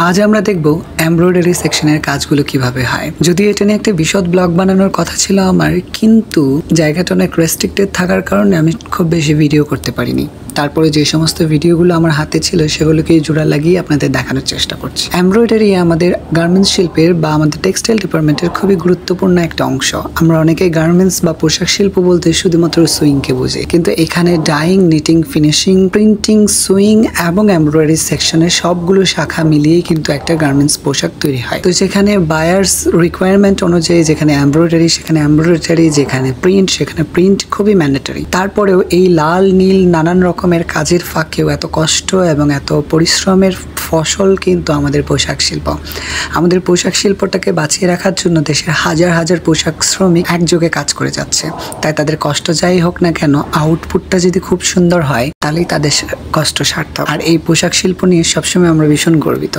আজ আমরা দেখব এমব্রয়ডারি সেকশনের কাজগুলো কিভাবে হয়। যদি এটা নিয়ে একটা বিশদ ব্লগ বানানোর কথা ছিল আমার, কিন্তু জায়গাটা অনেক রেস্ট্রিক্টেড থাকার কারণে আমি খুব বেশি ভিডিও করতে পারিনি। তারপরে যে সমস্ত ভিডিওগুলো আমার হাতে ছিল সেগুলোকে জোড়া লাগিয়ে আপনাদের দেখানোর চেষ্টা করছি। এমব্রয়ডারি আমাদের গার্মেন্টস শিল্পের বা আমাদের টেক্সটাইল ডিপার্টমেন্টের খুবই গুরুত্বপূর্ণ একটা অংশ। আমরা অনেকেই গার্মেন্টস বা পোশাক শিল্প বলতে শুধুমাত্র সুইংকে বুঝি, কিন্তু এখানে dyeing, knitting, finishing, printing, sewing এবং এমব্রয়ডারি সেকশনের সবগুলো শাখা মিলিয়ে কিন্তু একটা গার্মেন্টস পোশাক তৈরি হয়। তো যেখানে বায়ার্স রিকোয়ারমেন্ট অনুযায়ী যেখানে এমব্রয়ডারি সেখানে এমব্রয়ডারি, যেখানে প্রিন্ট সেখানে প্রিন্ট খুবই ম্যান্ডেটরি। তারপরেও এই লাল নীল নানান রকমের কাজের ফাঁকেও এত কষ্ট এবং এত পরিশ্রমের ফসল কিন্তু আমাদের পোশাক শিল্প। আমাদের পোশাক শিল্পটাকে বাঁচিয়ে রাখার জন্য দেশের হাজার হাজার পোশাক শ্রমিক একযোগে কাজ করে যাচ্ছে। তাই তাদের কষ্ট যাই হোক না কেন, আউটপুটটা যদি খুব সুন্দর হয় তাহলেই তাদের কষ্ট সার্থক। আর এই পোশাক শিল্প নিয়ে সবসময় আমরা ভীষণ গর্বিত।